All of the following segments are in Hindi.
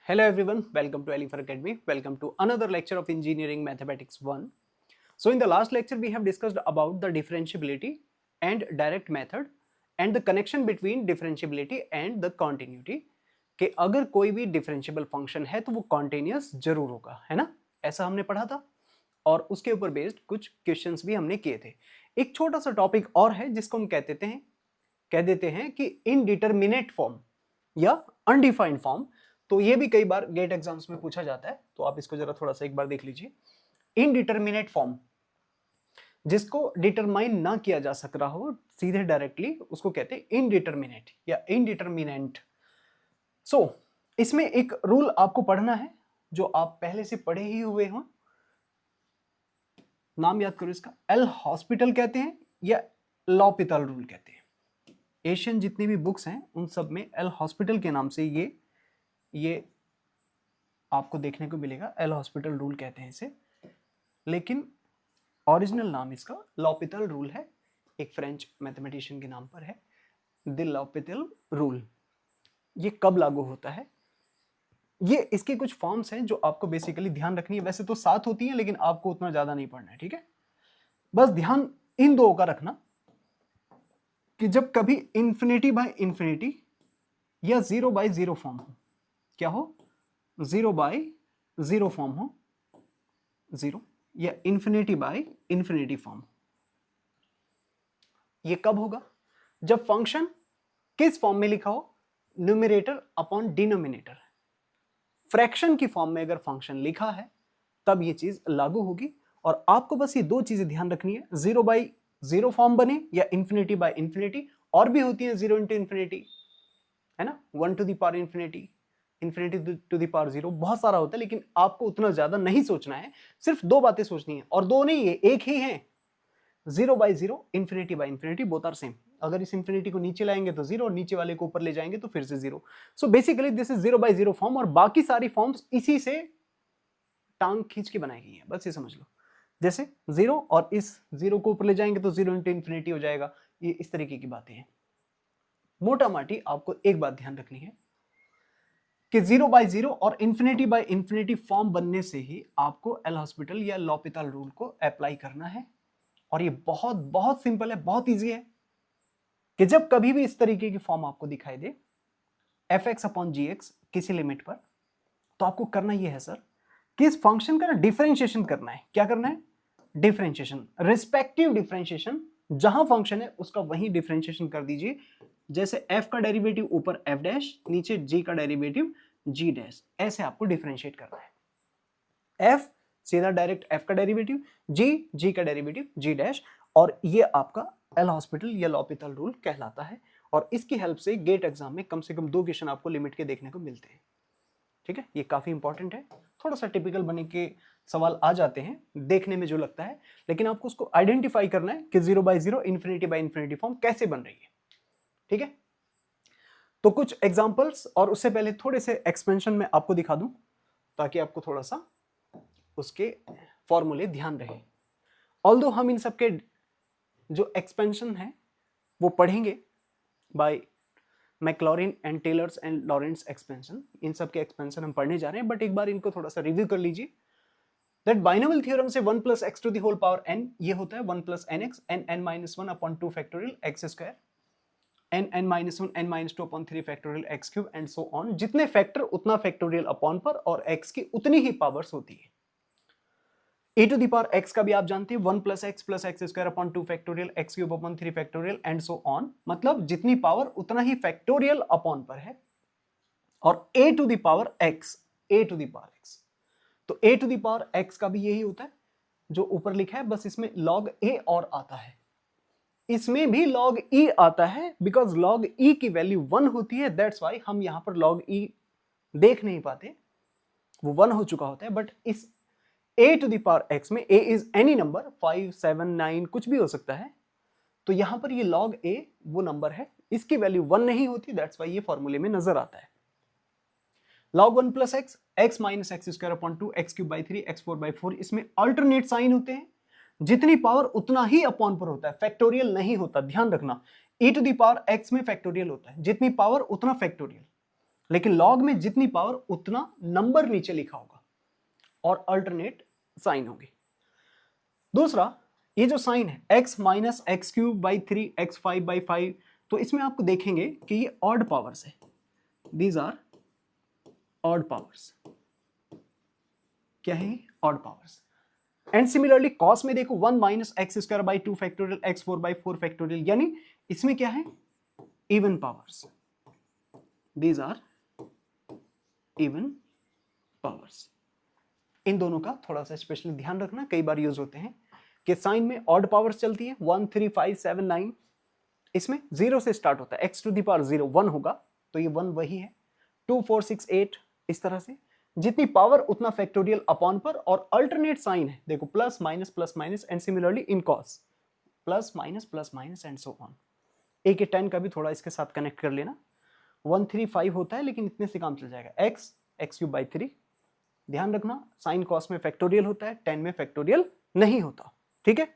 Hello everyone, welcome to Alifer Academy. Welcome to another lecture of Engineering Mathematics 1. So in the last lecture we have discussed about the differentiability and direct method and the connection between differentiability and the continuity कि अगर कोई भी differentiable function है तो वो continuous जरूर होगा, है ना? ऐसा हमने पढ़ा था और उसके ऊपर बेस्ड कुछ क्वेश्चंस भी हमने किए थे. एक छोटा सा टॉपिक और है जिसको हम कह देते हैं कि इनडिटरमिनेट फॉर्म या अनडिफाइंड फॉर्म. तो ये भी कई बार गेट एग्जाम्स में पूछा जाता है, तो आप इसको जरा थोड़ा सा एक बार देख लीजिए. इनडिटरमिनेट फॉर्म जिसको डिटरमाइन ना किया जा सक रहा हो सीधे डायरेक्टली, उसको कहते हैं इनडिटरमिनेट या इनडिटरमिनेंट. सो इसमें एक रूल आपको पढ़ना है जो आप पहले से पढ़े ही हुए हो. नाम याद करो इसका. एल हॉस्पिटल कहते हैं या लॉपिटल रूल कहते हैं. एशियन जितनी भी बुक्स हैं उन सब में एल हॉस्पिटल के नाम से ये आपको देखने को मिलेगा. एल हॉस्पिटल रूल कहते हैं इसे, लेकिन ओरिजिनल नाम इसका लॉपिटल रूल है. एक फ्रेंच मैथमेटिशियन के नाम पर है, द लॉपिटल रूल. ये कब लागू होता है, ये इसके कुछ फॉर्म्स हैं जो आपको बेसिकली ध्यान रखनी है. वैसे तो 7 होती है लेकिन आपको उतना ज्यादा नहीं पढ़ना है, ठीक है. बस ध्यान इन दो का रखना कि जब कभी इंफिनिटी बाय इंफिनिटी या 0 बाय 0 फॉर्म हो, क्या हो, 0 बाय 0 फॉर्म हो, 0 या इंफिनिटी बाय इंफिनिटी फॉर्म. ये कब होगा, जब फंक्शन किस फॉर्म में लिखा हो, न्यूमरेटर अपॉन डिनोमिनेटर. फ्रैक्शन की फॉर्म में अगर फंक्शन लिखा है तब ये चीज लागू होगी. और आपको बस ये दो चीजें ध्यान रखनी है, 0 बाय 0 फॉर्म बने या इंफिनिटी बाय इंफिनिटी. और भी होती है 0 इंटू इंफिनिटी, है ना, 1 to the power infinity, infinity to the power 0, बहुत सारा होता है. लेकिन आपको उतना ज्यादा नहीं सोचना है, सिर्फ दो बातें सोचनी है. और दो नहीं है, एक ही है. 0 by 0, infinity by infinity, both are same. अगर इस इंफिनिटी को नीचे लाएंगे तो 0 और नीचे वाले को ऊपर ले जाएंगे तो फिर से 0. So basically this is 0 by 0 form. और बाकी सारी फॉर्म्स इसी से टांग खींच के बनाई गई है, बस ये समझ लो. जैसे 0 और इस 0 को ऊपर ले जाएंगे तो 0 इंटू इंफिनिटी हो जाएगा. ये इस तरीके की बातें हैं. मोटा माटी आपको एक बात ध्यान रखनी है कि 0 बाय 0 और इंफिनिटी बाय इंफिनिटी फॉर्म बनने से ही आपको एल हॉस्पिटल या लॉपिटल रूल को अप्लाई करना है. और ये बहुत बहुत सिंपल है, बहुत इजी है कि जब कभी भी इस तरीके की फॉर्म आपको दिखाई दे fx अपॉन gx किसी लिमिट पर, तो आपको करना ये है सर कि इस फंक्शन का डिफरेंशिएशन करना है. क्या करना है, डिफरेंशिएशन, रिस्पेक्टिव डिफरेंशिएशन. जहां फंक्शन है उसका वही डिफरेंशिएशन कर दीजिए. जैसे f का डेरिवेटिव ऊपर f डैश, नीचे g का डेरिवेटिव g डैश. ऐसे आपको डिफरेंशिएट करना है. f सीधा डायरेक्ट f का डेरिवेटिव, g का डेरिवेटिव g डैश. और ये आपका एल हॉस्पिटल या लॉपिटल रूल कहलाता है. और इसकी हेल्प से गेट एग्जाम में कम से कम 2 क्वेश्चन आपको लिमिट के देखने को मिलते हैं, ठीक है. ये काफी इंपॉर्टेंट है. थोड़ा सा टिपिकल बने के सवाल आ जाते हैं देखने में जो लगता है, लेकिन आपको उसको आइडेंटिफाई करना है कि 0 by 0 infinity by infinity form कैसे बन रही है, ठीक है. तो कुछ एग्जांपल्स और उससे पहले थोड़े से एक्सपेंशन में आपको दिखा दूं ताकि आपको थोड़ा सा उसके फॉर्मूले ध्यान रहे. ऑल्दो हम इन सबके जो एक्सपेंशन है वो पढ़ेंगे by Maclaurin and Taylor's and Laurent's expansion. इन सब के एक्सपेंशन हम पढ़ने जा रहे हैं, बट एक बार इनको थोड़ा सा रिव्यू कर लीजिए. दैट बाइनोमियल थ्योरम से 1 plus x to the whole power n, ये होता है 1 plus n x, n n minus 1 upon 2 factorial x square, n n minus 1 n minus 2 upon 3 factorial x cube and so on. जितने फैक्टर उतना फैक्टोरियल अपॉन पर, और x की उतनी ही पावर्स होती है. e to the power x का भी आप जानते हैं 1 plus x square upon 2 factorial x cube upon 3 factorial and so on. मतलब जितनी पावर उतना ही फैक्टोरियल अपॉन पर है. और a to the power x, a to the power x, तो a to the power x का भी यही होता है जो ऊपर लिखा है, बस इसमें log a और आता है. इसमें भी log e आता है बिकॉज log e की वैल्यू 1 होती है. दैट्स वाई हम यहां पर log e देख नहीं पाते, वो 1 हो चुका होता है. बट इस a to the power x में a इज एनी नंबर, 5 7 9 कुछ भी हो सकता है. तो यहां पर ये log a वो नंबर है, इसकी वैल्यू 1 नहीं होती. दैट्स वाई ये फॉर्मूले में नजर आता है. log 1 plus x, x minus x square upon 2, x cube by 3, x 4 by 4. इसमें अल्टरनेट साइन होते हैं. जितनी पावर उतना ही अपॉन पर होता है, फैक्टोरियल नहीं होता, ध्यान रखना. e to the power x में फैक्टोरियल होता है, जितनी पावर उतना फैक्टोरियल. लेकिन लॉग में जितनी पावर उतना नंबर नीचे लिखा होगा और अल्टरनेट साइन होगी। दूसरा, ये जो साइन है x minus x cube by 3 x5 by 5, तो इसमें आपको देखेंगे कि ये ऑड पावर्स है, दीज आर ऑड पावर्स। क्या है? Odd powers. And similarly cos में देखो 1 minus x square by 2 factorial x4 by 4 factorial, यानी इसमें क्या है? Even powers, these are even powers. इन दोनों का थोड़ा सा स्पेशली ध्यान रखना, कई बार यूज होते हैं कि साइन में ऑड पावर्स चलती है 1 3 5 7 9, इसमें 0 से स्टार्ट होता है, x टू द पावर 0 1 होगा तो ये 1 वही है, 2 4 6 8, इस तरह से जितनी पावर उतना फैक्टोरियल अपॉन पर, और अल्टरनेट साइन है देखो plus minus and similarly in cos plus minus and so on. A के 10 का भी थोड़ा इसके साथ कनेक्ट कर लेना, 1 3 5 होता है लेकिन इतने से काम चल जाएगा, एक्स क्यूब बाई 3, ध्यान रखना साइन कॉस में फैक्टोरियल होता है, 10 में फैक्टोरियल नहीं होता, ठीक है।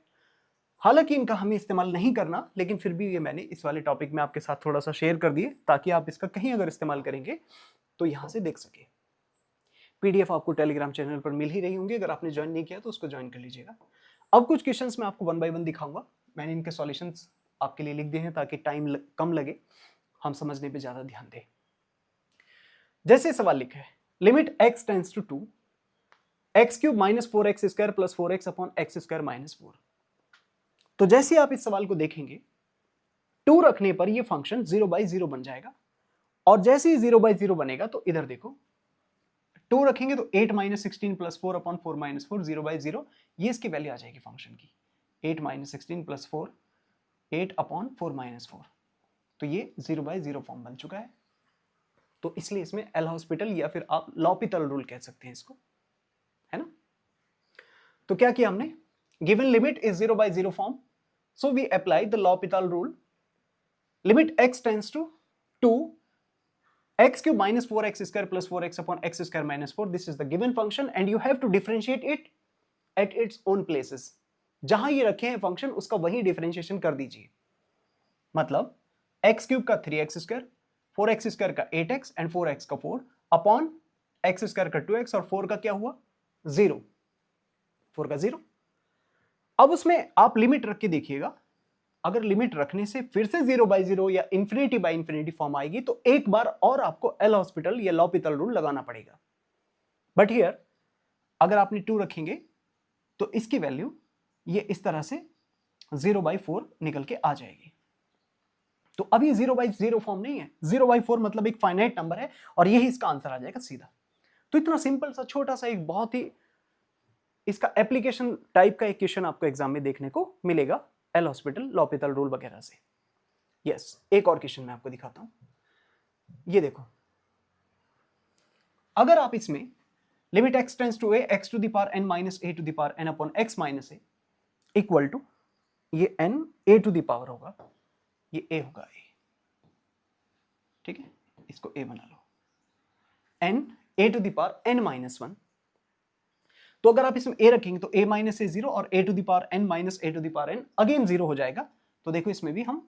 हालांकि इनका हमें इस्तेमाल नहीं करना, लेकिन फिर भी ये मैंने इस वाले टॉपिक में आपके साथ थोड़ा सा शेयर कर दिए ताकि आप इसका कहीं अगर इस्तेमाल करेंगे तो यहां से देख सके। पीडीएफ आपको टेलीग्राम चैनल पर मिल ही रही होंगी, अगर आपने ज्वाइन नहीं किया तो उसको ज्वाइन कर लीजिएगा। अब कुछ क्वेश्चंस मैं आपको 1 बाय 1 दिखाऊंगा, मैंने इनके सॉल्यूशंस आपके लिए लिख दिए हैं ताकि टाइम कम लगे, हम समझने पे ज्यादा ध्यान दें। जैसे सवाल लिखा है, limit x tends to 2 x cube minus 4x square plus 4x upon x square minus 4। तो जैसे आप इस सवाल को देखेंगे 2 रखने पर ये फंक्शन 0/0 बन जाएगा, और जैसे ही 0/0 बनेगा तो इधर देखो 2 रखेंगे तो 8 माइनस 16 प्लस 4 अपॉन 4 माइनस 4 0/0, ये इसकी वैल्यू आ जाएगी फंक्शन की, 8 माइनस 16 प्लस 4 8 अपॉन 4 माइनस 4, तो ये 0/0 फॉर्म बन चुका है। तो इसलिए इसमें एल हॉस्पिटल या फिर आप लॉपिटल रूल कह सकते हैं इसको, है ना। तो क्या किया हमने, given limit is 0/0 form, so we apply the L'Hopital rule, limit x tends to 2 x cube minus 4x square plus 4x upon x square minus 4, this is the given function and you have to differentiate it at its own places। जहां ये रखे हैं फंक्शन उसका वही डिफरेंशिएशन कर दीजिए, मतलब x क्यूब का 3x स्क्वायर, 4x स्क्वायर का 8x एंड 4x का 4 अपॉन x स्क्वायर का 2x और 4 का क्या हुआ 0, 4 का 0। अब उसमें आप लिमिट रख के देखिएगा, अगर लिमिट रखने से फिर से 0/0 या इंफिनिटी बाय इंफिनिटी फॉर्म आएगी तो एक बार और आपको एल हॉस्पिटल या लॉपिटल रूल लगाना पड़ेगा। बट हियर अगर आपने 2 रखेंगे तो इसकी वैल्यू ये इस तरह से 0/4 निकल के आ जाएगी। तो अभी 0/0 फॉर्म नहीं है, 0/4 मतलब एक फाइनाइट नंबर है और यही इसका आंसर आ जाएगा सीधा। तो इतना सिंपल सा छोटा सा एक बहुत ही इसका एप्लीकेशन टाइप का एक क्वेश्चन आपको एग्जाम में देखने को मिलेगा एल हॉस्पिटल लॉपिटल रूल वगैरह से। यस, एक और क्वेश्चन मैं आपको दिखाता हूं, ये देखो, अगर आप इसमें limit x tends to a x to the power n minus a to the power n upon x minus a equal to, ये n a to the power होगा, ये a होगा a, ठीक है, इसको a बना लो, n a to the power n minus 1, तो अगर आप इसमें a रखेंगे तो a माइनस a 0 और a to the power n minus a to the power n again 0 हो जाएगा। तो देखो इसमें भी हम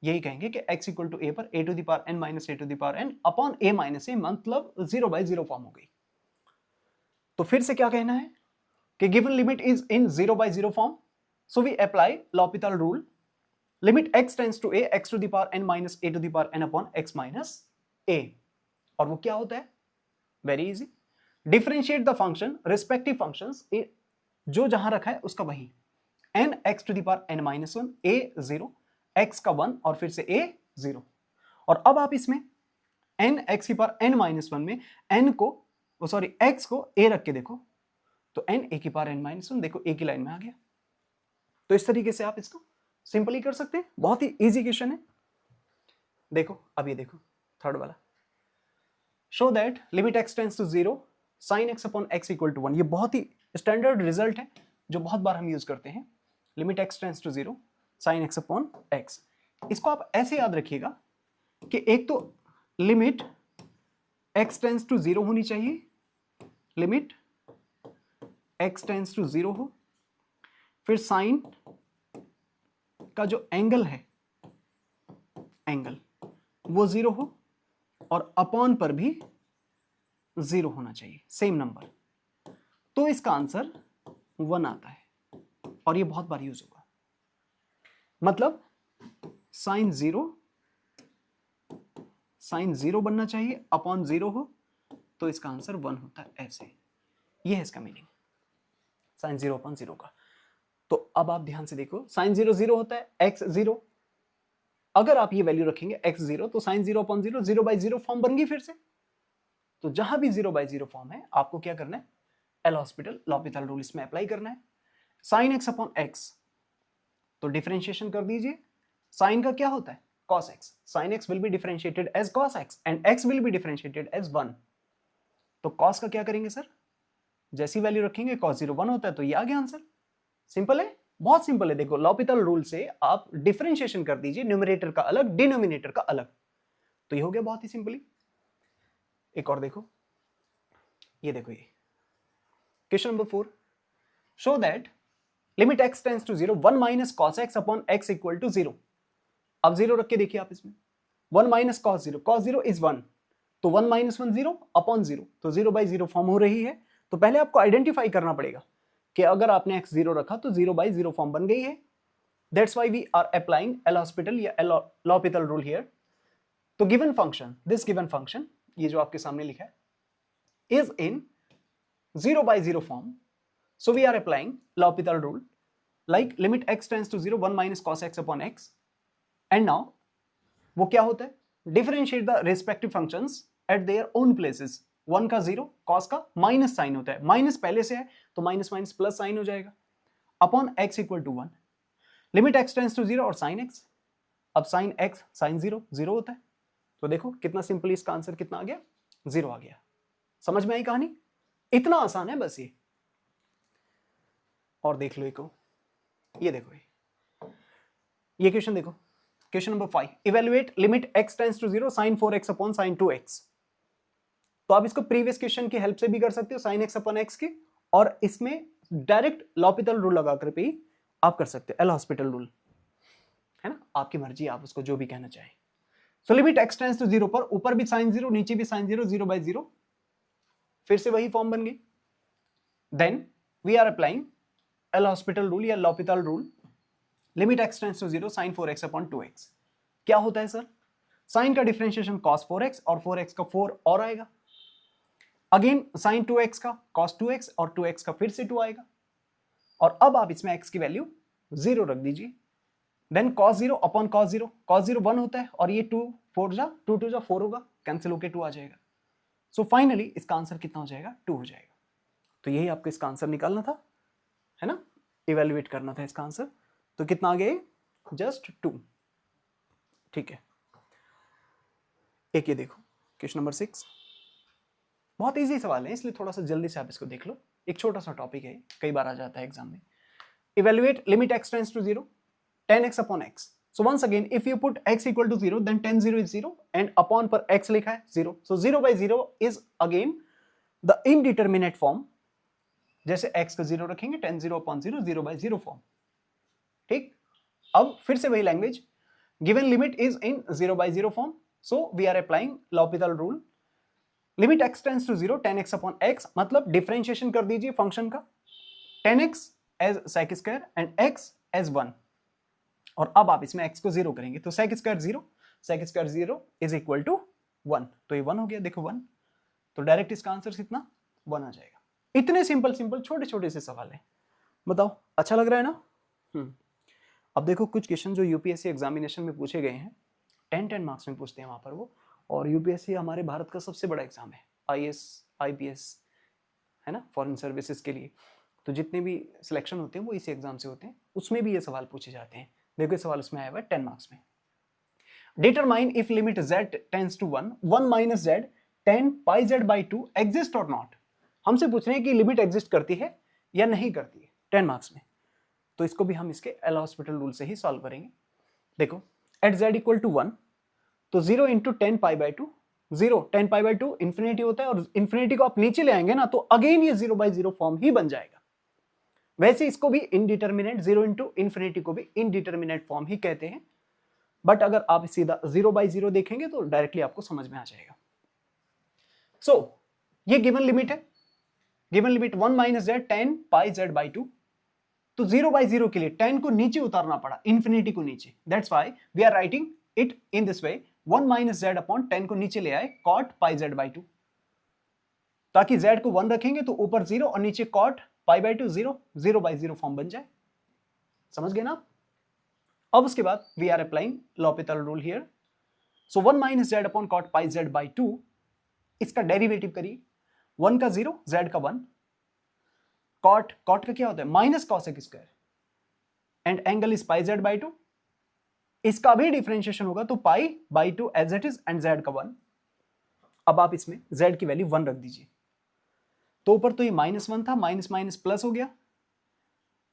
यही कहेंगे कि x इक्वल टू a पर a to the power n minus a to the power n upon a minus a, मतलब 0/0 फॉर्म हो गई। तो फिर से क्या कहना है कि given limit is in 0/0 form, so we apply L'Hopital rule, limit x tends to a x to the power n minus a to the power n upon x minus a, और वो क्या होता है, very easy, differentiate the function respective functions, जो जहां रखा है उसका वही, n x to the power n minus 1 a 0 x का 1 और फिर से a 0, और अब आप इसमें n x की पावर n माइनस 1 में n को x को a रख के देखो, तो n a की पावर n माइनस 1 देखो a की लाइन में आ गया। तो इस तरीके से आप इसको सिंपली कर सकते हैं, बहुत ही इजी क्वेश्चन है। देखो अब ये देखो थर्ड वाला, show that limit x tends to 0 sin x upon x equal to 1, ये बहुत ही स्टैंडर्ड रिजल्ट है जो बहुत बार हम यूज करते हैं, limit x tends to 0 sin x upon x। इसको आप ऐसे याद रखिएगा कि एक तो लिमिट x टेंड्स टू 0 होनी चाहिए, लिमिट x टेंड्स टू 0 हो, फिर साइन का जो एंगल है, एंगल वो 0 हो, और अपॉन पर भी 0 होना चाहिए, सेम नंबर, तो इसका आंसर 1 आता है। और ये बहुत बार यूज होगा, मतलब साइन 0 बनना चाहिए, अपॉन 0 हो तो इसका आंसर 1 होता है, ऐसे। ये है इसका मीनिंग साइन 0 अपॉन 0 का। तो अब आप ध्यान से देखो, साइन 0 0 होता है, x 0, अगर आप ये वैल्यू रखेंगे x 0 तो साइन 0 अपॉन 0 0/0 फॉर्म बन गई फिर से। तो जहां भी 0/0 फॉर्म है आपको क्या करना है, एल हॉस्पिटल लॉपिथाल रूल इसमें अप्लाई करना है। साइन x अपॉन x, तो डिफरेंशिएशन कर दीजिए, साइन का क्या होता है cos x, sin x will be differentiated as cos x and x will be differentiated as 1। तो cos का क्या करेंगे सर, जैसी वैल्यू रखेंगे cos 0 1 होता है, तो ये आ गया आंसर। सिंपल है, बहुत सिंपल है। देखो लॉपिथाल रूल से आप डिफरेंशिएशन कर दीजिए, न्यूमरेटर का अलग डिनोमिनेटर का अलग, तो ये हो गया बहुत ही सिंपली। एक और देखो, ये देखो, ये question number 4, show that limit x tends to 0 1 minus cos x upon x equal to 0। अब 0 रख के देखिए आप इसमें, 1 माइनस cos 0 इज 1, तो 1 माइनस 1 0 अपॉन 0, तो 0/0 फॉर्म हो रही है। तो पहले आपको आइडेंटिफाई करना पड़ेगा कि अगर आपने x 0 रखा तो 0/0 फॉर्म बन गई है। That's why we are applying L hospital या एल लॉपिथाल रूल हियर। तो given function, this given function, ये जो आपके सामने लिखा है, is in 0/0 form, so we are applying L'Hopital rule like limit x tends to 0 1 minus cos x upon x। And now वो क्या होता है, differentiate the respective functions at their own places. 1 का 0, cos का माइनस साइन होता है, माइनस पहले से है तो माइनस माइनस प्लस साइन हो जाएगा, upon x equal to 1, limit x tends to 0 और साइन x। अब साइन x साइन 0 होता है, तो देखो कितना सिंपली इसका आंसर कितना आ गया, 0 आ गया। समझ में आई कहानी, इतना आसान है बस ये। और देख लो एक, ये देखो, ये क्वेश्चन देखो, question number 5, evaluate limit x tends to 0 sin 4x upon sin 2x। तो आप इसको प्रीवियस क्वेश्चन की हेल्प से भी कर सकते हो, sin x अपॉन x की, और इसमें डायरेक्ट लॉपिथाल रूल लगाकर भी आप कर सकते हो, एल हॉस्पिटल रूल है ना, आपकी मर्जी, आप उसको जो भी कहना चाहें। So limit x tends to 0 पर ऊपर भी sin 0 नीचे भी sin 0, 0/0, फिर से वही फॉर्म बन गई। Then we are applying L hospital rule या L'Hopital rule, limit x tends to 0 sin 4x upon 2x। क्या होता है सर, साइन का डिफरेंशिएशन cos 4x और 4x का 4 और आएगा, अगेन sin 2x का cos 2x और 2x का फिर से 2 आएगा, और अब आप इसमें x की वैल्यू 0 रख दीजिए। Then cos 0 upon cos 0, cos 0 1 होता है, और ये 2 4 जा 2 2 जा 4 होगा, कैंसिल होके 2 आ जाएगा। सो फाइनली इसका आंसर कितना हो जाएगा, 2 हो जाएगा। तो यही आपको इसका आंसर निकालना था, है ना, इवेल्युएट करना था इसका आंसर। तो कितना आ गया, जस्ट 2। ठीक है, एक ये देखो क्वेश्चन नंबर 6, बहुत इजी सवाल है इसलिए थोड़ा सा जल्दी से आप इसको देख लो, एक छोटा सा टॉपिक है, कई बार आ जाता है एग्जाम में। Evaluate limit x tends to 0 10x upon x। So once again if you put x equal to 0 then 10 0 is 0 and upon पर x लिखा है 0, so 0/0 is again the indeterminate form. जैसे x का 0 रखेंगे 10 0 अपॉन 0, 0/0 फॉर्म। ठीक, अब फिर से वही language, given limit is in 0/0 form, so we are applying L'Hopital rule, limit x tends to 0 10x upon x, मतलब डिफरेंशिएशन कर दीजिए फंक्शन का, 10x as sec square and x as 1, और अब आप इसमें x को 0 करेंगे तो sec square 0 is equal to 1, तो ये 1 हो गया, देखो 1, तो डायरेक्ट इसका आंसर कितना 1 आ जाएगा। इतने सिंपल छोटे छोटे से सवाल है, बताओ अच्छा लग रहा है ना। अब देखो कुछ क्वेश्चन जो यूपीएससी एग्जामिनेशन में पूछे गए हैं, 10 मार्क्स में पूछते हैं वहां पर वो, और यूपीएससी हमारे भारत का सबसे बड़ा एग्जाम है, आईएएस आईपीएस है ना, फॉरेन सर्विसेज के लिए, तो जितने भी सिलेक्शन होते हैं वो इसी एग्जाम से होते हैं, उसमें भी ये सवाल पूछे जाते हैं। देखो सवाल उसमें आया हुआ है 10 मार्क्स में, determine if limit z tends to 1 1 minus z 10 pi z by 2 exist और नॉट। हमसे पूछ रहे हैं कि लिमिट एग्जिस्ट करती है या नहीं करती है, 10 मार्क्स में, तो इसको भी हम इसके एल हॉस्पिटल रूल से ही सॉल्व करेंगे। देखो एट z इक्वल टू 1, तो 0 into 10 pi by 2, 10 pi by 2 infinity होता है, और इंफिनिटी को आप नीचे ले आएंगे ना तो अगेन ये 0/0 फॉर्म ही बन जाएगा। वैसे इसको भी इनडिटरमिनेट, 0 इंटू इंफिनिटी को भी इनडिटरमिनेट फॉर्म ही कहते हैं, बट अगर आप सीधा 0/0 देखेंगे तो डायरेक्टली आपको समझ में आ जाएगा। सो ये गिवन लिमिट है, given limit 1 minus Z ten pi Z by 2। तो 0/0 के लिए टेन को नीचे उतारना पड़ा, इंफिनिटी को नीचे, that's why we are writing it in this way, 1 minus Z upon ten को नीचे ले आए कॉट पाई जेड बाई 2, ताकि z को 1 रखेंगे तो ऊपर 0 और नीचे cot पाई बाई 2 0, 0/0 फॉर्म बन जाए। समझ गए ना? अब उसके बाद we are applying L'Hopital rule here. So 1 minus Z upon cot pi Z by 2, इसका डेरिवेटिव करिए, 1 का 0, z का 1, कॉट का क्या होता है minus cosec square, and angle is pi Z by 2, इसका भी डिफरेंशिएशन होगा तो pi by 2 as it is and z का 1। अब आप इसमें z की वैल्यू 1 रख दीजिए, तो ऊपर तो ये -1 था, माइनस माइनस प्लस हो गया,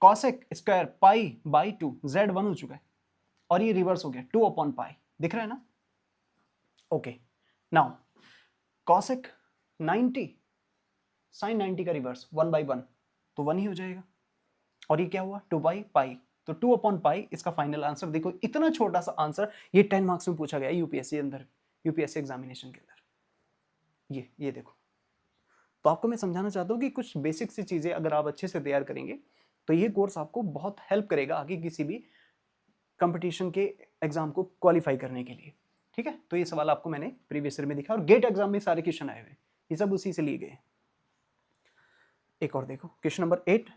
cosec square pi by 2, z 1 हो चुका है, और ये रिवर्स हो गया 2 अपॉन पाई, दिख रहा है ना? ओके, नाउ कॉसेक 90 साइन 90 का रिवर्स 1/1, तो 1 ही हो जाएगा, और ये क्या हुआ 2 पाई, तो 2 अपॉन पाई इसका फाइनल आंसर। देखो इतना छोटा सा आंसर, ये 10 मार्क्स में पूछा गया यूपीएससी अंदर, यूपीएससी एग्जामिनेशन के अंदर। ये देखो, तो आपको मैं समझाना चाहता हूँ कि कुछ बेसिक सी चीजें अगर आप अच्छे से तैयार करेंगे तो ये कोर्स आपको बहुत हेल्प करेगा आगे किसी भी कंपटीशन के एग्जाम को क्वालिफाई करने के लिए। ठीक है, तो ये सवाल आपको मैंने प्रीवियस ईयर में दिखा, और गेट एग्जाम में सारे क्वेश्चन आए हुए, ये सब उसी से लिए गए। एक और देखो, क्वेश्चन नंबर 8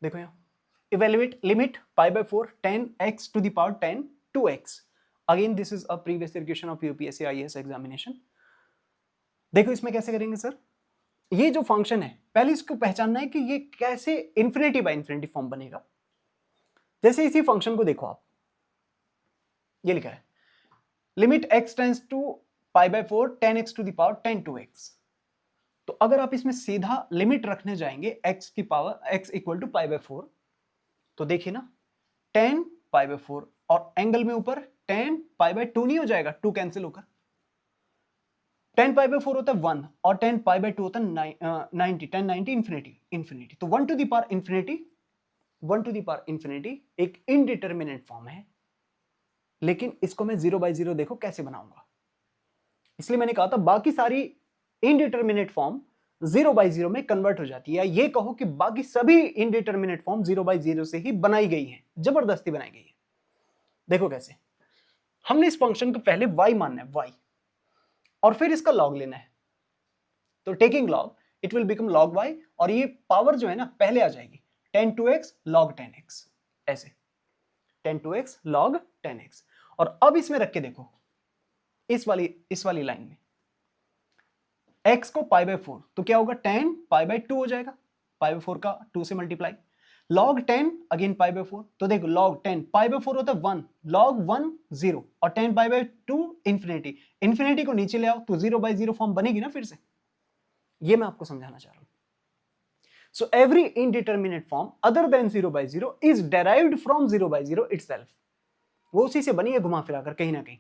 देखो यहाँ, evaluate limit pi by 4 10 x to the power 10 2x। Again this is a previous year question of UPSC IAS examination. देखो इसमें कैसे करेंगे सर, ये जो फंक्शन है पहले इसको पहचानना है कि ये कैसे इंफिनिटी बाय इंफिनिटी फॉर्म बनेगा। जैसे इसी फंक्शन को देखो आप, ये लिखा है limit x tends to pi by 4 10x to the power 10 2x। तो अगर आप इसमें सीधा लिमिट रखने जाएंगे x की power x equal to pi by 4, तो देखिए ना 10 पाई बाय 4 और एंगल में ऊपर 10 पाई बाय 2 नहीं हो जाएगा, 2 कैंसिल होकर 10 पाई बाय 4 होता है 1 और 10 पाई बाय 2 होता है 90, 10 90 इंफिनिटी। तो 1 टू द पावर इंफिनिटी एक इनडिटरमिनेट फॉर्म है, लेकिन इसको मैं 0/0 देखो कैसे बनाऊंगा। इसलिए मैंने कहा था बाकी सारी इनडिटरमिनेट फॉर्म 0/0 में कन्वर्ट हो जाती है, या ये कहो कि बाकी सभी इनडिटरमिनेट फॉर्म 0/0 से ही बनाई गई है, जबरदस्ती बनाई गई है। देखो कैसे, हमने इस फंक्शन को पहले y मानना है, y, और फिर इसका लॉग लेना है, तो taking log it will become log y, और ये पावर जो है ना पहले आ जाएगी 10 2x log 10x, ऐसे 10 2x log 10x। और अब इसमें रख के देखो इस वाली लाइन में x को पाई बाय 4, तो क्या होगा 10 पाई बाय 2 हो जाएगा, पाई बाय 4 का 2 से multiply, log 10 again pi by 4, तो देखो log 10 पाई बाय 4 होता है 1, log 1 0 और 10 पाई बाय 2 इंफिनिटी, इंफिनिटी को नीचे ले आओ तो 0/0 फॉर्म बनेगी ना फिर से। ये मैं आपको समझाना चाह रहा हूं। So every indeterminate form other than 0/0 is derived from 0/0 itself. वो उसी से बनी है घुमा फिरा कर, कहीं ना कहीं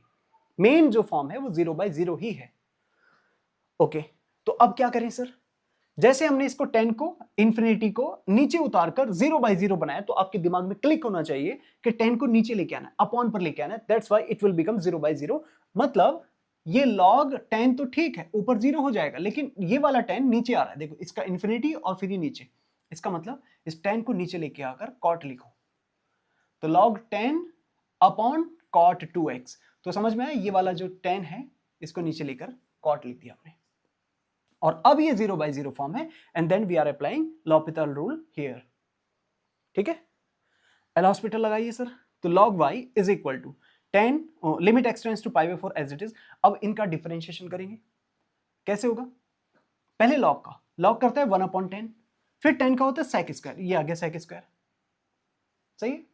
मेन जो फॉर्म है वो 0/0 ही है। ओके, तो अब क्या करें सर, जैसे हमने इसको 10 को इंफिनिटी को नीचे उतारकर 0/0 बनाया, तो आपके दिमाग में क्लिक होना चाहिए कि 10 को नीचे लेके आना है, अपॉन पर लेके आना है, that's why it will become 0/0। मतलब ये log 10 तो ठीक है ऊपर 0 हो जाएगा, लेकिन ये वाला 10 नीचे आ रहा है, देखो इसका इंफिनिटी और फिर ये नीचे, इसका मतलब इस 10 को नीचे लेके आकर कॉट लिखो, तो log 10 अपॉन कॉट 2x। तो समझ में आया, ये वाला जो 10 है इसको नीचे लेकर कॉट लिख दिया हमने, और अब ये 0/0 फॉर्म है, and then we are applying L'Hopital rule here. ठीक है, एल हॉस्पिटल लगाइए सर, तो log y is equal to 10 limit x tends to pi by 4 as it is. अब इनका डिफरेंशिएशन करेंगे, कैसे होगा, पहले log का, log करता है 1/10, फिर 10 का होता है sec स्क्वायर, ये आ गया sec स्क्वायर, सही है।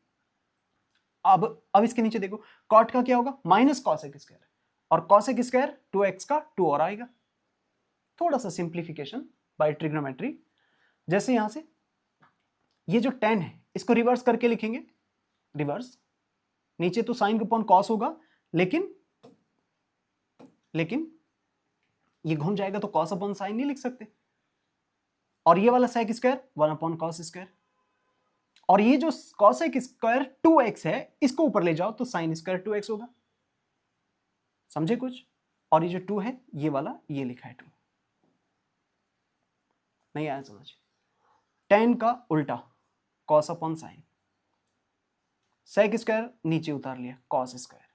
अब इसके नीचे देखो cot का क्या होगा माइनस cosec स्क्वायर, और cosec स्क्वायर 2x का 2 और आएगा, थोड़ा सा सिंप्लीफिकेशन बाय ट्रिग्नोमेट्री। जैसे यहां से ये जो 10 है इसको रिवर्स करके लिखेंगे, रिवर्स, नीचे तो साइन अपॉन कॉस होगा, लेकिन ये घूम जाएगा तो कॉस अपॉन साइन नहीं लिख सकते, और ये वाला सेक स्क्वायर 1/cos स्क्वायर, और ये जो cosec स्क्वायर 2x है इसको ऊपर ले जाओ तो साइन स्क्वायर 2x होगा। समझे कुछ? और ये जो 2 है ये वाला ये लिखा है 2। नहीं आया समझ? tan का उल्टा cos upon sine, sec square नीचे उतार लिया cos square,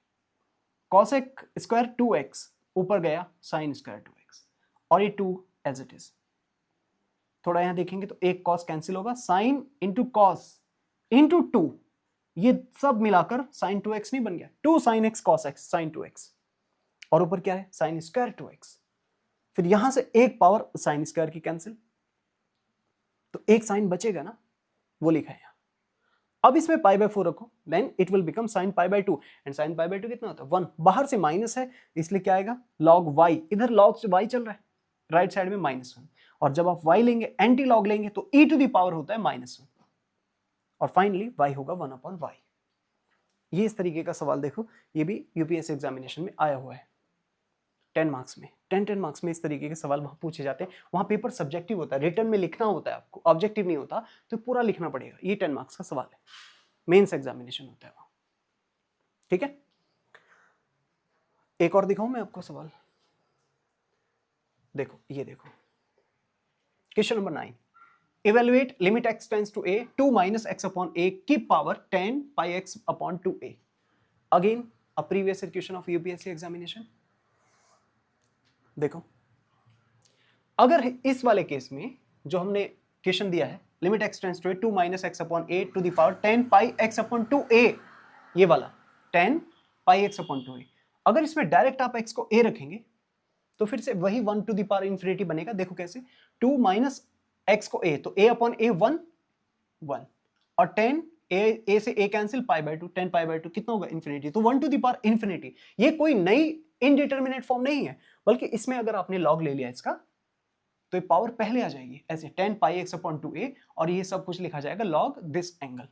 cosec square 2x ऊपर गया sin स्क्वायर 2x, और ये 2 एज इट इज। थोड़ा यहां देखेंगे तो एक cos कैंसिल होगा, sin इंटू कॉस इंटू 2, ये सब मिलाकर sin 2x नहीं बन गया, 2 sin x cos x sin 2x, और ऊपर क्या है sin स्क्वायर 2x। फिर यहां से एक पावर sin स्क्वायर की कैंसिल, तो एक साइन बचेगा ना, वो लिखा है यहां। अब इसमें π/4 रखो, then it will become sin π/2, and sin π/2 कितना होता है 1। बाहर से माइनस है इसलिए क्या आएगा log y, इधर log से y चल रहा है, राइट साइड में -1, और जब आप y लेंगे एंटी लॉग लेंगे तो e टू द पावर होता है -1, और फाइनली y होगा 1/y। ये इस तरीके का सवाल देखो, ये भी यूपीएससी एग्जामिनेशन में आया हुआ है 10 मार्क्स में। 10 मार्क्स में इस तरीके के सवाल वहां पूछे जाते हैं। वहां पेपर सब्जेक्टिव होता है, रिटर्न में लिखना होता है आपको, ऑब्जेक्टिव नहीं होता, तो पूरा लिखना पड़ेगा। ये 10 मार्क्स का सवाल है, मेंस एग्जामिनेशन होता है वहां। ठीक है, एक और दिखाऊं मैं आपको सवाल, देखो ये देखो question number 9, evaluate limit x tends to a 2 minus x upon a की power 10 pi x upon 2a। Again a previous question of UPSC examination. देखो अगर इस वाले केस में जो हमने क्वेश्चन दिया है limit x tends to a 2 minus x upon a to the power 10 pi x upon 2a, ये वाला 10 pi x upon 2a, अगर इसमें डायरेक्ट आप x को a रखेंगे तो फिर से वही 1 टू द पावर इंफिनिटी बनेगा। देखो कैसे, 2 माइनस x को a, तो a अपॉन a 1 1, और 10 a से a कैंसिल π/2, 10 π/2 कितना होगा इंफिनिटी, तो 1 टू द पावर इंफिनिटी। ये कोई नई इनडिटरमिनेट फॉर्म नहीं है, बल्कि इसमें अगर आपने लॉग ले लिया इसका तो ये पावर पहले आ जाएगी ऐसे 10 pi x upon 2a, और ये सब कुछ लिखा जाएगा लॉग दिस एंगल।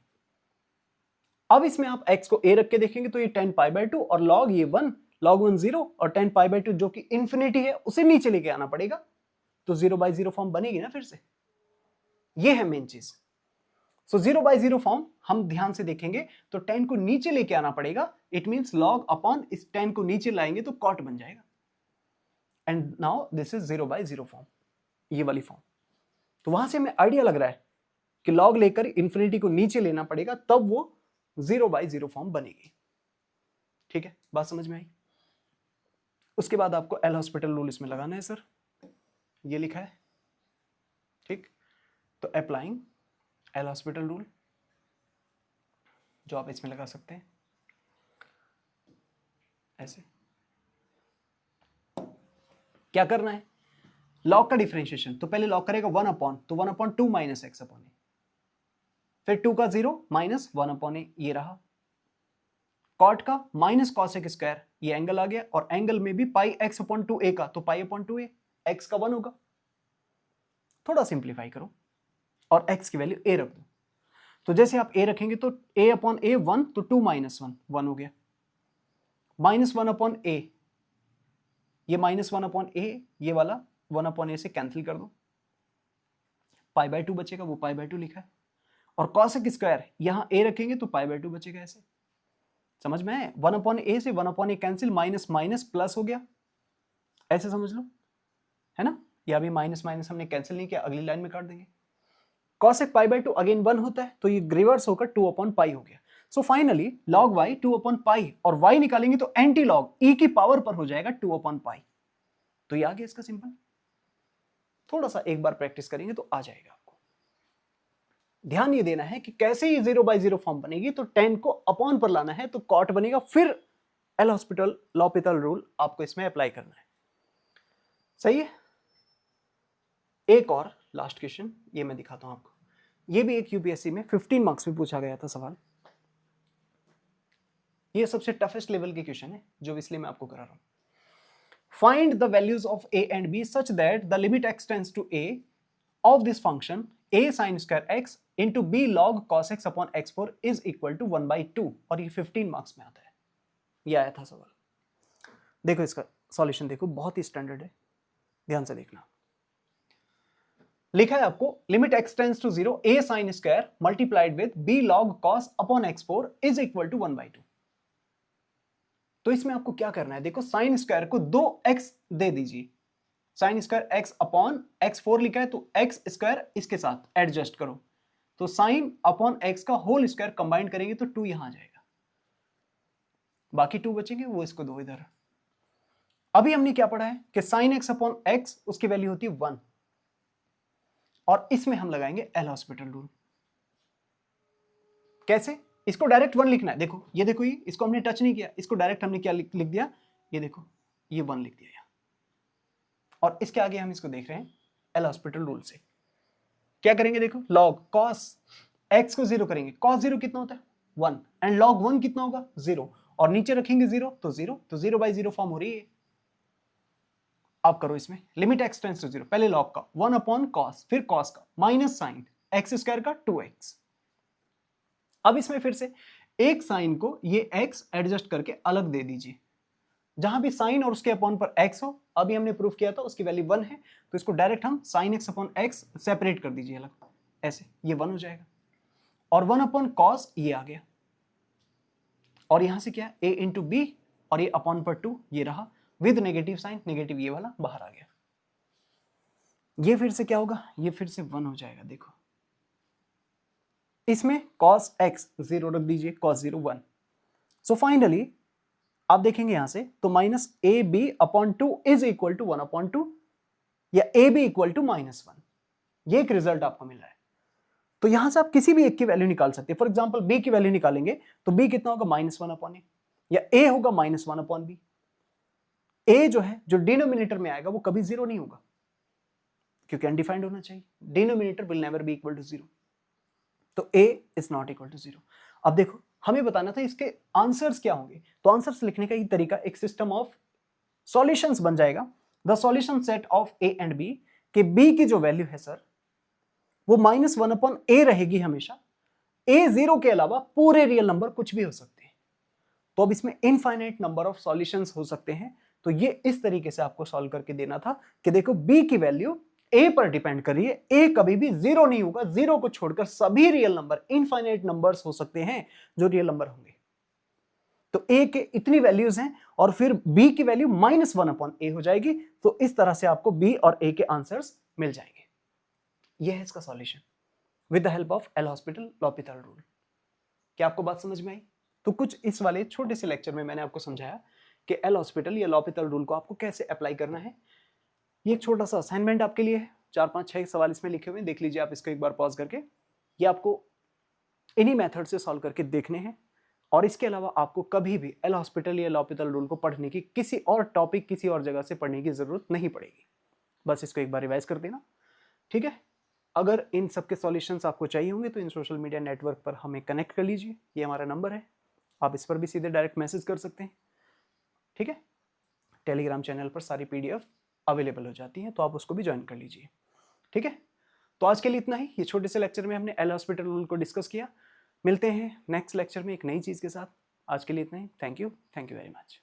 अब इसमें आप x को a रख के देखेंगे तो ये 10 π/2 और log ये 1, log 1 0, और 10 π/2 जो कि इंफिनिटी है उसे नीचे लेके आना पड़ेगा, तो 0/0 फॉर्म बनेगी ना फिर से। ये है मेन चीज। सो 0/0 फॉर्म हम ध्यान से देखेंगे तो 10 को नीचे लेके आना पड़ेगा, इट मींस log अपॉन इस 10 को नीचे लाएंगे तो cot बन जाएगा, and now this is 0/0 form, ये वाली फॉर्म। तो वहां से हमें आइडिया लग रहा है कि log लेकर इंफिनिटी को नीचे लेना पड़ेगा, तब वो 0/0 फॉर्म बनेगी। ठीक है, बात समझ में आई? उसके बाद आपको एल हॉस्पिटल रूल इसमें लगाना है सर, ये लिखा है। ठीक, तो अप्लाइंग एल हॉस्पिटल रूल जो आप इसमें लगा सकते हैं ऐसे। क्या करना है, लॉग का डिफरेंशिएशन, तो पहले लॉग करेगा 1 अपॉन, तो 1/2 माइनस एक्स अपॉन ए, फिर 2 का 0 माइनस 1 अपॉन ए, ये रहा। कॉट का माइनस कॉसेक स्क्वायर, ये एंगल आ गया, और एंगल में भी पाई एक्स अपॉन 2a का, तो पाई अपॉन 2a, एक्स का 1 होगा। थोड़ा सिंप्लीफाई करो और x की वैल्यू a रख दो, तो जैसे आप a रखेंगे तो a अपॉन a 1, तो 2 माइनस 1 1 हो गया, माइनस 1 अपॉन a, ये माइनस 1 अपॉन a, ये वाला 1 अपॉन a से कैंसिल कर दो, π/2 बचेगा, वो π/2 लिखा है, और कॉसेक स्क्वायर यहां a रखेंगे तो π/2 बचेगा ऐसे। समझ में है, 1 अपॉन a से 1 upon a cancel, minus minus plus हो गया, ऐसे समझ लो, है ना। या भी माइनस माइनस हमने कैंसिल नहीं किया, अगली लाइन में काट देंगे। कॉसेक π/2 अगेन 1 होता है, तो ये रिवर्स होकर 2 अपॉन पाई हो गया। So finally log y 2 upon pi, और y निकालेंगे तो एंटी लॉग e की पावर पर हो जाएगा 2 अपॉन पाई, तो ये आ गया इसका सिंपल। थोड़ा सा एक बार प्रैक्टिस करेंगे तो आ जाएगा। आपको ध्यान ये देना है कि कैसे ये 0/0 फॉर्म बनेगी, तो 10 को अपॉन पर लाना है तो कॉट बनेगा, फिर एल हॉस्पिटल लॉपिटल रूल आपको इसमें अप्लाई करना है। सही है। एक और लास्ट क्वेश्चन ये मैं दिखाता हूं आपको, ये भी एक यूपीएससी में 15 मार्क्स में पूछा गया था सवाल। ये सबसे टफेस्ट लेवल के क्वेश्चन है जो इसलिए मैं आपको करा रहा हूं। Find the values of a and b such that the limit x tends to a of this function a sin square x into b log cos x अपॉन x4 इज इक्वल टू 1/2, और ये 15 मार्क्स में आता है, ये आया था सवाल। देखो इसका सॉल्यूशन देखो, बहुत ही स्टैंडर्ड है, ध्यान से देखना। लिखा है आपको limit x tends to 0 a sin square multiplied with b log cos अपॉन x4 इज इक्वल टू 1/2। तो इसमें आपको क्या करना है, देखो साइन स्क्वायर को 2x दे दीजिए, साइन स्क्वायर x अपॉन x4 लिखा है तो x स्क्वायर इसके साथ एडजस्ट करो, तो साइन अपॉन x का होल स्क्वायर कंबाइन करेंगे तो 2 यहां आ जाएगा, बाकी 2 बचेंगे वो इसको दो इधर। अभी हमने क्या पढ़ा है कि साइन x अपॉन x उसकी वैल्यू होती है 1, और इसमें हम लगाएंगे एल हॉस्पिटल रूल। कैसे, इसको डायरेक्ट 1 लिखना है, देखो ये देखो, ये इसको हमने टच नहीं किया, इसको डायरेक्ट हमने क्या लिख दिया, ये देखो ये 1 लिख दिया यहां, और इसके आगे हम इसको देख रहे हैं एल हॉस्पिटल रूल से। क्या करेंगे, देखो लॉग कॉस x को 0 करेंगे, कॉस 0 कितना होता है 1, एंड लॉग 1 कितना होगा 0, और नीचे रखेंगे 0 तो 0, तो 0/0 फॉर्म हो रही है। अब करो इसमें लिमिट x टेंड्स टू 0, पहले लॉग का 1 अपॉन कॉस, फिर कॉस का माइनस साइन x स्क्वायर का 2x। अब इसमें फिर से एक साइन को ये x एडजस्ट करके अलग दे दीजिए, जहां भी साइन और उसके अपॉन पर x हो, अभी हमने प्रूफ किया था उसकी वैल्यू 1 है, तो इसको डायरेक्ट हम sine x upon x separate कर दीजिए अलग, ऐसे ये 1 हो जाएगा, और 1 अपॉन कॉस ये आ गया, और यहां से क्या a इंटू बी, और ये अपॉन पर 2 ये रहा, विद नेगेटिव साइन, नेगेटिव ये वाला बाहर आ गया, ये फिर से क्या होगा, ये फिर से 1 हो जाएगा। देखो इसमें cos x 0 रख दीजिए, cos 0 1, सो फाइनली आप देखेंगे यहां से तो minus a b upon 2 is equal to 1 upon 2, या ए बी इक्वल टू -1, ये एक रिजल्ट आपको मिल रहा है। तो यहां से आप किसी भी एक की वैल्यू निकाल सकते हैं, फॉर एग्जांपल बी की वैल्यू निकालेंगे तो बी कितना होगा -1 अपॉन ए, या ए होगा -1 अपॉन बी। ए जो है जो डिनोमिनेटर में आएगा वो कभी 0 नहीं होगा, क्योंकि अनडिफाइंड होना चाहिए, denominator will never be equal to 0, तो a is not equal to 0। अब देखो हमें बताना था इसके आंसर्स क्या होंगे, तो आंसर्स लिखने का ये तरीका एक सिस्टम ऑफ सॉल्यूशंस बन जाएगा, the solution set of a and b, कि b की जो वैल्यू है सर वो -1 अपॉन a रहेगी हमेशा, a 0 के अलावा पूरे रियल नंबर कुछ भी हो सकते हैं, तो अब इसमें इनफाइनाइट नंबर ऑफ सॉल्यूशंस हो सकते हैं, तो ये इस तरीके से आपको सॉल्व करके देना था कि देखो b की वैल्यू a पर डिपेंड कर रही है, a कभी भी 0 नहीं होगा, 0 को छोड़कर सभी रियल नंबर इनफाइनाइट नंबर्स हो सकते हैं जो रियल नंबर होंगे, तो a के इतनी वैल्यूज हैं, और फिर b की वैल्यू -1 अपॉन a हो जाएगी, तो इस तरह से आपको b और a के आंसर्स मिल जाएंगे। यह है इसका solution with the help of L hospital L'Hopital rule. क्या आपको बात समझ में आई? तो कुछ इस वाले छोटे से लेक्चर में मैंने आपको समझाया कि एल हॉस्पिटल या लॉपिथल रूल को आपको कैसे अप्लाई करना है। ये एक छोटा सा असाइनमेंट आपके लिए है, 4 5 6 सवाल इसमें लिखे हुए हैं, देख लीजिए आप इसको एक बार पॉज करके, ये आपको इन्हीं मेथड से सॉल्व करके देखने हैं, और इसके अलावा आपको कभी भी एल हॉस्पिटल या लॉपिथल रूल को पढ़ने की, किसी और टॉपिक किसी और जगह से पढ़ने की जरूरत नहीं पड़ेगी, बस इसको एक बार रिवाइज कर देना, ठीक है। अगर इन सब के सॉल्यूशंस आपको चाहिए होंगे तो इन सोशल मीडिया नेटवर्क पर हमें कनेक्ट कर लीजिए, ये हमारा नंबर है, आप इस पर भी सीधे डायरेक्ट मैसेज कर सकते हैं, ठीक है। टेलीग्राम चैनल पर सारी PDF अवेलेबल हो जाती हैं, तो आप उसको भी ज्वाइन कर लीजिए, ठीक है। तो आज के लिए इतना ही, ये छोटे से लेक्चर में हमने एल हॉस्पिटल रूल को डिस्कस किया, मिलते हैं नेक्स्ट लेक्चर में एक नई चीज़ के साथ, आज के लिए इतना ही, थैंक यू वेरी मच।